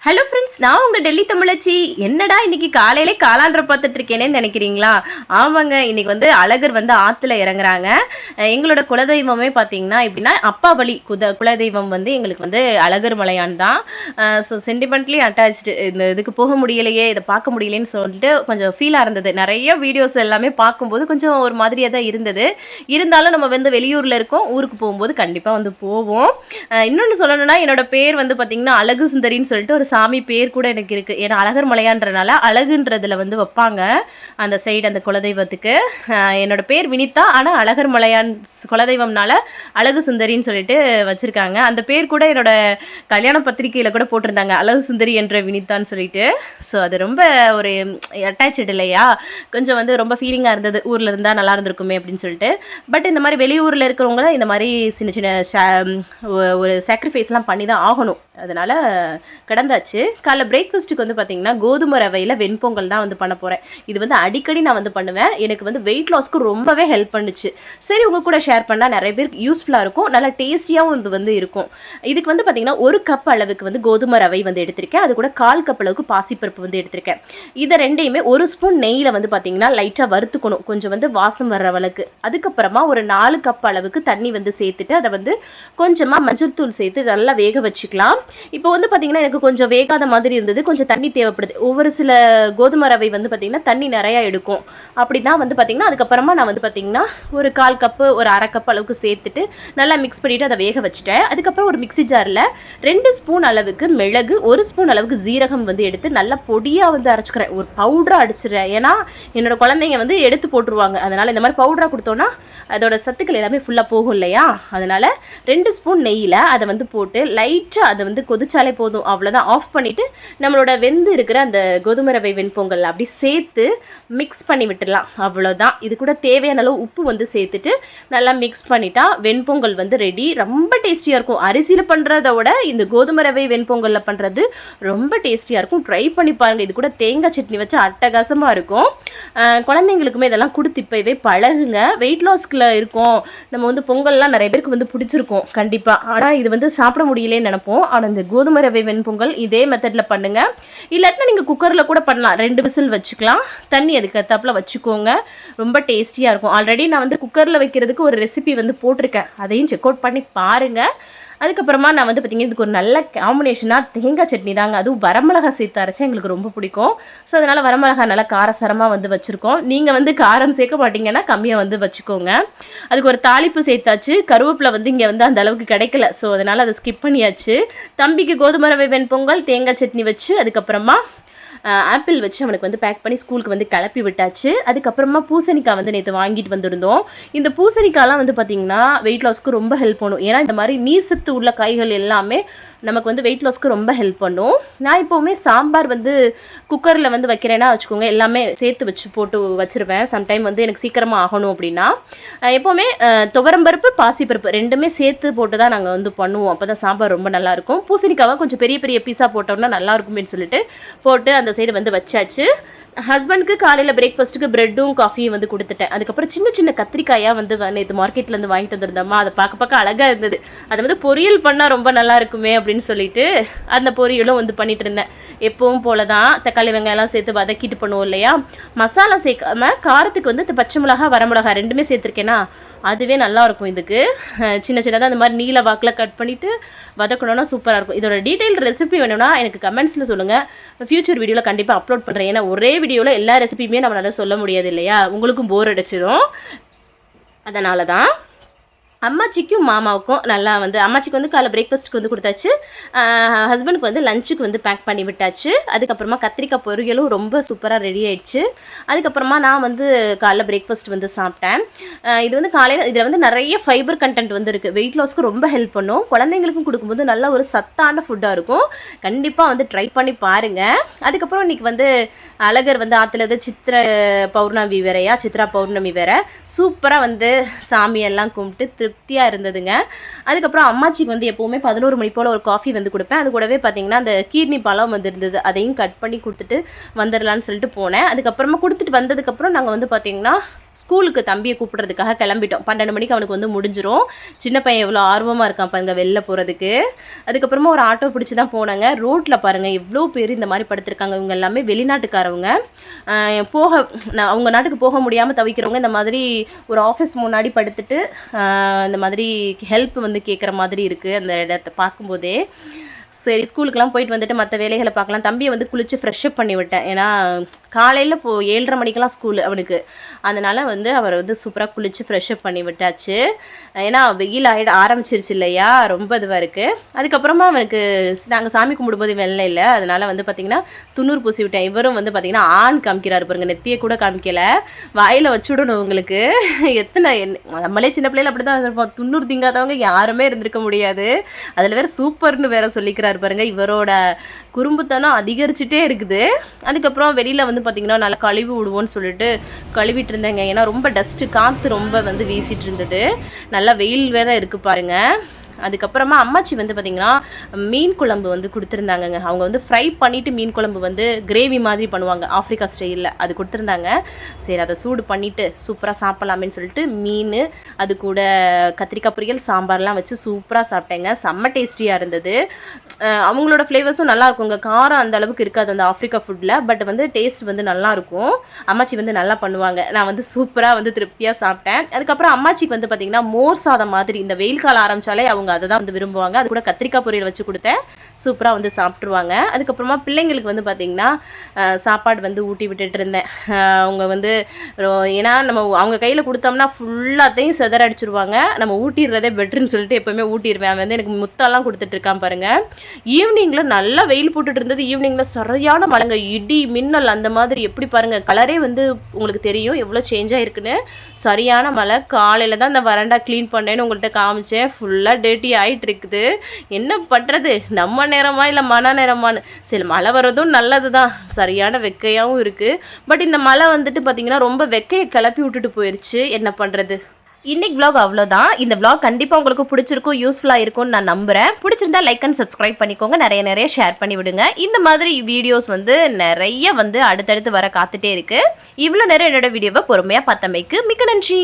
Hello friends, நான் உங்கள் டெல்லி தமிழச்சி. என்னடா இன்னைக்கு காலையிலே காலாண்டரை பார்த்துட்டு இருக்கேனேன்னு நினைக்கிறீங்களா? ஆமாங்க, இன்னைக்கு வந்து அழகர் வந்து ஆற்றுல இறங்குறாங்க. எங்களோட குலதெய்வமே பார்த்தீங்கன்னா எப்படின்னா அப்பா வழி குலதெய்வம் வந்து எங்களுக்கு வந்து அழகர் மலையான் தான். So sentimentally attach. இந்த இதுக்கு போக முடியலையே, இதை பார்க்க முடியலையேன்னு சொல்லிட்டு கொஞ்சம் ஃபீலாக இருந்தது. நிறைய வீடியோஸ் எல்லாமே பார்க்கும்போது கொஞ்சம் ஒரு மாதிரியாக தான் இருந்தது. இருந்தாலும் நம்ம வந்து வெளியூரில் இருக்கோம், ஊருக்கு போகும்போது கண்டிப்பாக வந்து போவோம். இன்னொன்று சொல்லணும்னா, என்னோட பேர் வந்து பார்த்தீங்கன்னா அழகு சுந்தரின்னு சொல்லிட்டு ஒரு சாமி பேர் கூட எனக்கு இருக்குது. ஏன்னா அழகர் மலையான்றனால அழகுன்றதுல வந்து வைப்பாங்க அந்த சைடு அந்த குலதெய்வத்துக்கு. என்னோட பேர் வினிதா, ஆனால் அழகர் மலையான் குலதெய்வம்னால அழகு சுந்தரின்னு சொல்லிட்டு வச்சுருக்காங்க. அந்த பேர் கூட என்னோட கல்யாண பத்திரிகையில் கூட போட்டிருந்தாங்க, அழகு சுந்தரி என்ற வினிதான்னு சொல்லிட்டு. ஸோ அது ரொம்ப ஒரு அட்டாச்சு இல்லையா, கொஞ்சம் வந்து ரொம்ப ஃபீலிங்காக இருந்தது. ஊரில் இருந்தால் நல்லா இருந்திருக்குமே அப்படின்னு சொல்லிட்டு. பட் இந்த மாதிரி வெளியூரில் இருக்கிறவங்க இந்த மாதிரி சின்ன சின்ன ஒரு சாக்ரிஃபைஸ்லாம் பண்ணி தான் ஆகணும். அதனால் கடந்தாச்சு. காலைல பிரேக்ஃபாஸ்ட்டுக்கு வந்து பார்த்திங்கன்னா கோதுமை ரவையில் வெண்பொங்கல் தான் வந்து பண்ண போகிறேன். இது வந்து அடிக்கடி நான் வந்து பண்ணுவேன். எனக்கு வந்து வெயிட் லாஸ்க்கு ரொம்பவே ஹெல்ப் பண்ணுச்சு. சரி, உங்கள் கூட ஷேர் பண்ணால் நிறைய பேருக்கு யூஸ்ஃபுல்லாக இருக்கும், நல்லா டேஸ்டியாகவும் இது வந்து இருக்கும். இதுக்கு வந்து பார்த்திங்கன்னா 1 கப் அளவுக்கு வந்து கோதுமை ரவை வந்து எடுத்திருக்கேன். அது கூட 1/4 கப் அளவுக்கு பாசிப்பருப்பு வந்து எடுத்திருக்கேன். இதை ரெண்டையுமே 1 ஸ்பூன் நெய்யில் வந்து பார்த்திங்கன்னா லைட்டாக வறுத்துக்கணும், கொஞ்சம் வந்து வாசம் வர்ற அளவுக்கு. அதுக்கப்புறமா ஒரு 4 கப் அளவுக்கு தண்ணி வந்து சேர்த்துட்டு அதை வந்து கொஞ்சமாக மஞ்சள் தூள் சேர்த்து நல்லா வேக வச்சுக்கலாம். இப்போ வந்து பார்த்திங்கன்னா எனக்கு கொஞ்சம் வேகாத மாதிரி இருந்தது, கொஞ்சம் தண்ணி தேவைப்படுது. ஒவ்வொரு சில கோதுமை ரவை வந்து பார்த்திங்கன்னா தண்ணி நிறையா எடுக்கும். அப்படி தான் வந்து பார்த்திங்கன்னா அதுக்கப்புறமா நான் வந்து பார்த்திங்கன்னா ஒரு 1/4 கப்பு ஒரு 1/2 கப் அளவுக்கு சேர்த்துட்டு நல்லா மிக்ஸ் பண்ணிவிட்டு அதை வேக வச்சுட்டேன். அதுக்கப்புறம் ஒரு மிக்ஸி ஜாரில் 2 ஸ்பூன் அளவுக்கு மிளகு, 1 ஸ்பூன் அளவுக்கு ஜீரகம் வந்து எடுத்து நல்லா பொடியாக வந்து அரைச்சிக்கிறேன். ஒரு பவுடராக அடிச்சிடுறேன். ஏன்னா என்னோட குழந்தைங்க வந்து எடுத்து போட்டுருவாங்க. அதனால் இந்த மாதிரி பவுடராக கொடுத்தோன்னா அதோட சத்துக்கள் எல்லாமே ஃபுல்லாக போகும் இல்லையா. அதனால் 2 ஸ்பூன் நெய்யில் அதை வந்து போட்டு லைட்டாக அதை வந்து கொதிச்சாலே போதும், அவ்வளோதான். ஆஃப் பண்ணிவிட்டு நம்மளோட வெந்து இருக்கிற அந்த கோதுமை ரவை வெண்பொங்கல் அப்படி சேர்த்து மிக்ஸ் பண்ணி விட்டுடலாம், அவ்வளோதான். இது கூட தேவையான அளவு உப்பு வந்து சேர்த்துட்டு நல்லா மிக்ஸ் பண்ணிட்டா வெண்பொங்கல் வந்து ரெடி. ரொம்ப டேஸ்டியாக இருக்கும். அரிசியில் பண்ணுறத விட இந்த கோதுமை ரவை வெண்பொங்கலில் பண்ணுறது ரொம்ப டேஸ்டியாக இருக்கும். ட்ரை பண்ணி பாருங்கள். இது கூட தேங்காய் சட்னி வச்சு அட்டகாசமாக இருக்கும். குழந்தைங்களுக்குமே இதெல்லாம் கொடுத்து இப்போவே பழகுங்க. வெயிட் லாஸ்கில் இருக்கும். நம்ம வந்து பொங்கல்லாம் நிறைய பேருக்கு வந்து பிடிச்சிருக்கும் கண்டிப்பாக. ஆனால் இது வந்து சாப்பிட முடியலேன்னு நினைப்போம். ஆனால் இந்த கோதுமை ரவை வெண்பொங்கல் இதே மெத்தடில் பண்ணுங்கள். இல்லாட்டினா நீங்கள் குக்கரில் கூட பண்ணலாம், 2 விசில் வச்சுக்கலாம். தண்ணி அதுக்கு ஏற்றாப்புல வச்சுக்கோங்க, ரொம்ப டேஸ்டியாக இருக்கும். ஆல்ரெடி நான் வந்து குக்கரில் வைக்கிறதுக்கு ஒரு ரெசிபி வந்து போட்டிருக்கேன், அதையும் செக் அவுட் பண்ணி பாருங்கள். அதுக்கப்புறமா நான் வந்து பார்த்திங்கன்னா இதுக்கு ஒரு நல்ல காம்பினேஷனாக தேங்காய் சட்னி தாங்க, அதுவும் வரமிளகா சேர்த்து அரைச்சா எங்களுக்கு ரொம்ப பிடிக்கும். ஸோ அதனால் வரமிளகா நல்லா காரசாரமாக வந்து வச்சுருக்கோம். நீங்கள் வந்து காரம் சேர்க்க மாட்டிங்கன்னா கம்மியாக வந்து வச்சுக்கோங்க. அதுக்கு ஒரு தாளிப்பு சேர்த்தாச்சு. கருவேப்பிலை வந்து இங்கே வந்து அந்த அளவுக்கு கிடைக்கல, ஸோ அதனால் அதை ஸ்கிப் பண்ணியாச்சு. தம்பிக்கு கோதுமை ரவை வெண்பொங்கல் தேங்காய் சட்னி வச்சு அதுக்கப்புறமா ஆப்பிள் வச்சு அவனுக்கு வந்து பேக் பண்ணி ஸ்கூலுக்கு வந்து கிளப்பி விட்டாச்சு. அதுக்கப்புறமா பூசணிக்காய் வந்து நேற்று வாங்கிட்டு வந்திருந்தோம். இந்த பூசணிக்காய்லாம் வந்து பார்த்திங்கன்னா வெயிட் லாஸ்க்கு ரொம்ப ஹெல்ப் பண்ணும். ஏன்னா இந்த மாதிரி நீர் சத்து உள்ள காய்கள் எல்லாமே நமக்கு வந்து வெயிட் லாஸ்க்கு ரொம்ப ஹெல்ப் பண்ணும். நான் எப்போவுமே சாம்பார் வந்து குக்கரில் வந்து வைக்கிறேன்னா வச்சுக்கோங்க, எல்லாமே சேர்த்து வச்சு போட்டு வச்சுருவேன். சம்டைம் வந்து எனக்கு சீக்கிரமாக ஆகணும் அப்படின்னா எப்போவுமே துவரம்பருப்பு பாசிப்பருப்பு ரெண்டுமே சேர்த்து போட்டு தான் நாங்கள் வந்து பண்ணுவோம். அப்போ தான் சாம்பார் ரொம்ப நல்லாயிருக்கும். பூசணிக்காவை கொஞ்சம் பெரிய பெரிய பீஸாக போட்டோம்னா நல்லாயிருக்குமேன்னு சொல்லிட்டு போட்டு அந்த சைடு வந்து வச்சாச்சு. ஹஸ்பண்டுக்கு காலையில் பிரேக்ஃபாஸ்ட்டுக்கு ப்ரெட்டும் காஃபியும் வந்து கொடுத்துட்டேன். அதுக்கப்புறம் சின்ன சின்ன கத்திரிக்காயாக வந்து நேற்று மார்க்கெட்லேருந்து வாங்கிட்டு வந்திருந்தோமா, அதை பார்க்க அழகாக இருந்தது. அதை வந்து பொரியல் பண்ணால் ரொம்ப நல்லா இருக்குமே அப்படின்னு சொல்லிட்டு அந்த பொரியலும் வந்து பண்ணிட்டு இருந்தேன். எப்பவும் போல தான் தக்காளி வெங்காயம்லாம் சேர்த்து வதக்கிட்டு பண்ணுவோம் இல்லையா. மசாலா சேர்க்காம காரத்துக்கு வந்து பச்சை மிளகா வரமிளகா ரெண்டுமே சேர்த்துருக்கேன்னா அதுவே நல்லாயிருக்கும். இதுக்கு சின்ன சின்னதாக அந்த மாதிரி நீல வாக்கில் கட் பண்ணிவிட்டு வதக்கணுன்னா சூப்பராக இருக்கும். இதோட டீட்டெயில் ரெசிபி வேணும்னா எனக்கு கமெண்ட்ஸில் சொல்லுங்கள், ஃபியூச்சர் வீடியோவில் கண்டிப்பாக அப்லோட் பண்ணுறேன். ஏன்னா ஒரே வீடியோவில் எல்லா ரெசிபியுமே நம்மளால சொல்ல முடியாது இல்லையா, உங்களுக்கும் போர் அடிச்சிடும். அதனால தான் அம்மாச்சிக்கும் மாமாவுக்கும் நல்லா வந்து அம்மாச்சிக்கு வந்து காலை பிரேக்ஃபாஸ்ட்டுக்கு வந்து கொடுத்தாச்சு. ஹஸ்பண்டுக்கு வந்து லஞ்சுக்கு வந்து பேக் பண்ணி விட்டாச்சு. அதுக்கப்புறமா கத்திரிக்காய் பொரியலும் ரொம்ப சூப்பராக ரெடி ஆயிடுச்சு. அதுக்கப்புறமா நான் வந்து காலைல பிரேக்ஃபாஸ்ட் வந்து சாப்பிட்டேன். இது வந்து காலையில் இதில் வந்து நிறைய ஃபைபர் கண்டென்ட் வந்து இருக்குது. வெயிட் லாஸ்க்கு ரொம்ப ஹெல்ப் பண்ணும். குழந்தைங்களுக்கும் கொடுக்கும்போது நல்ல ஒரு சத்தான ஃபுட்டாக இருக்கும். கண்டிப்பாக வந்து ட்ரை பண்ணி பாருங்கள். அதுக்கப்புறம் இன்றைக்கி வந்து அழகர் வந்து ஆற்றுல வந்து சித்ரா பௌர்ணமி வேற சூப்பராக வந்து சாமியெல்லாம் கும்பிட்டு திருப்தியாக இருந்ததுங்க. அதுக்கப்புறம் அம்மாச்சிக்கு வந்து எப்போவுமே 11 மணி போல் ஒரு காஃபி வந்து கொடுப்பேன். அது கூடவே பார்த்திங்கன்னா அந்த கீர்னி பழம் வந்து இருந்தது, அதையும் கட் பண்ணி கொடுத்துட்டு வந்துடலான்னு சொல்லிட்டு போனேன். அதுக்கப்புறமா கொடுத்துட்டு வந்ததுக்கப்புறம் நாங்கள் வந்து பார்த்திங்கன்னா ஸ்கூலுக்கு தம்பியை கூப்பிடுறதுக்காக கிளம்பிட்டோம். 12 மணிக்கு அவனுக்கு வந்து முடிஞ்சிரும். சின்ன பையன் எவ்வளோ ஆர்வமாக இருக்கான் பாருங்க வெளில போகிறதுக்கு. அதுக்கப்புறமா ஒரு ஆட்டோ பிடிச்சி தான் போனாங்க. ரோட்டில் பாருங்கள் எவ்வளோ பேர் இந்த மாதிரி படுத்திருக்காங்க. இவங்க எல்லாமே வெளிநாட்டுக்காரவங்க. அவங்க நாட்டுக்கு போக முடியாமல் தவிக்கிறவங்க இந்த மாதிரி ஒரு ஆஃபீஸ் முன்னாடி படுத்துட்டு இந்த மாதிரி ஹெல்ப் வந்து கேட்குற மாதிரி இருக்குது அந்த இடத்த பார்க்கும்போதே. சரி ஸ்கூலுக்குலாம் போயிட்டு வந்துட்டு மற்ற வேலைகளை பார்க்கலாம். தம்பியை வந்து குளித்து ஃப்ரெஷ்அப் பண்ணி விட்டேன். ஏன்னா காலையில் 7:30 மணிக்கெலாம் ஸ்கூலு அவனுக்கு. அதனால் வந்து அவர் வந்து சூப்பராக குளித்து ஃப்ரெஷ்அப் பண்ணி விட்டாச்சு. ஏன்னா வெயில் ஆரம்பிச்சிருச்சு இல்லையா, ரொம்ப இதுவாக இருக்குது. அதுக்கப்புறமா அவனுக்கு நாங்கள் சாமி கும்பிடும்போது வெள்ளை இல்லை, அதனால் வந்து பார்த்திங்கன்னா துண்ணூறு பூசி விட்டேன். இவரும் வந்து பார்த்திங்கன்னா ஆண் காமிக்கிறாரு பாருங்க, நெத்தியை கூட காமிக்கலை. வாயில் வச்சு விடணும் உங்களுக்கு. நம்மளே சின்ன பிள்ளைல அப்படி தான் இருப்போம். துண்ணூறு திங்காதவங்க யாருமே இருந்திருக்க முடியாது. அதில் வேறு சூப்பர்னு வேறு சொல்லிக்கிறாரு பாருங்க. இவரோட குறும்புத்தனம் அதிகரிச்சுட்டே இருக்குது. அதுக்கப்புறம் வெளியில் வந்து பார்த்திங்கன்னா நல்லா கழுவி விடுவோன்னு சொல்லிட்டு கழுவிட்டு இருந்தேங்க. ஏன்னா ரொம்ப டஸ்ட்டு, காற்று ரொம்ப வந்து வீசிட்டு இருந்தது. நல்லா வெயில் வேறு இருக்குது பாருங்கள். அதுக்கப்புறமா அம்மாச்சி வந்து பார்த்திங்கன்னா மீன் குழம்பு வந்து கொடுத்துருந்தாங்கங்க. அவங்க வந்து ஃப்ரை பண்ணிவிட்டு மீன் குழம்பு வந்து கிரேவி மாதிரி பண்ணுவாங்க ஆஃப்ரிக்கா ஸ்டைலில், அது கொடுத்துருந்தாங்க. சரி அதை சூடு பண்ணிவிட்டு சூப்பராக சாப்பிட்லாமேன்னு சொல்லிட்டு மீன், அது கூட கத்திரிக்காய் பொரியல், சாம்பார்லாம் வச்சு சூப்பராக சாப்பிட்டேங்க. செம்ம டேஸ்டியாக இருந்தது. அவங்களோட ஃப்ளேவர்ஸும் நல்லா இருக்குங்க. காரம் அந்த அளவுக்கு இருக்காது அந்த ஆஃப்ரிக்கா ஃபுட்டில், பட் வந்து டேஸ்ட் வந்து நல்லாயிருக்கும். அம்மாச்சி வந்து நல்லா பண்ணுவாங்க. நான் வந்து சூப்பராக வந்து திருப்தியாக சாப்பிட்டேன். அதுக்கப்புறம் அம்மாச்சிக்கு வந்து பார்த்திங்கன்னா மோர் சாதம் மாதிரி, இந்த வெயில் காலம் ஆரம்பித்தாலே அவங்க அதை தான் வந்து விரும்புவாங்க. அது கூட கத்திரிக்காய் பொரியல் வச்சு கொடுத்தேன். சூப்பராக வந்து சாப்பிட்ருவாங்க. அதுக்கப்புறமா பிள்ளைங்களுக்கு வந்து பார்த்திங்கன்னா சாப்பாடு வந்து ஊட்டி விட்டுட்டு இருந்தேன். அவங்க வந்து ஏன்னா நம்ம அவங்க கையில் கொடுத்தோம்னா ஃபுல்லாத்தையும் செதற அடிச்சிருவாங்க. நம்ம ஊட்டிடுறதே பெட்டர்னு சொல்லிட்டு எப்போவுமே ஊட்டிடுவேன். அவன் வந்து எனக்கு முத்தெல்லாம் கொடுத்துட்ருக்கான் பாருங்கள். ஈவினிங்கில் நல்லா வெயில் போட்டுட்டு இருந்தது. ஈவினிங்கில் சரியான மழைங்க, இடி மின்னல் அந்த மாதிரி. எப்படி பாருங்கள், கலரே வந்து உங்களுக்கு தெரியும் எவ்வளோ சேஞ்ச் ஆகிருக்குன்னு. சரியான மழை. காலையில் தான் இந்த வறண்டா க்ளீன் பண்ணேன்னு உங்கள்கிட்ட காமிச்சேன். ஃபுல்லாக டேட்டி ஆகிட்டு இருக்குது. என்ன பண்ணுறது, நம்ம நேரமா இல்லை மன நேரமானு. சரி மழை வர்றதும் நல்லது தான், சரியான வெக்கையாகவும் இருக்குது. பட் இந்த மழை வந்துட்டு பார்த்திங்கன்னா ரொம்ப வெக்கையை கிளப்பி விட்டுட்டு போயிடுச்சு. என்ன பண்ணுறது. இன்னைக்கு vlog அவ்வளோதான். இந்த vlog கண்டிப்பாக உங்களுக்கு பிடிச்சிருக்கும், யூஸ்ஃபுல்லாக இருக்கும்னு நான் நம்புகிறேன். பிடிச்சிருந்தா லைக் அண்ட் சப்ஸ்கிரைப் பண்ணிக்கோங்க. நிறைய ஷேர் பண்ணி விடுங்க. இந்த மாதிரி வீடியோஸ் வந்து நிறைய வந்து அடுத்தடுத்து வர காத்துட்டே இருக்குது. இவ்வளோ நேரம் என்னோட வீடியோவை பொறுமையாக பார்த்தமைக்கு மிக்க நன்றி.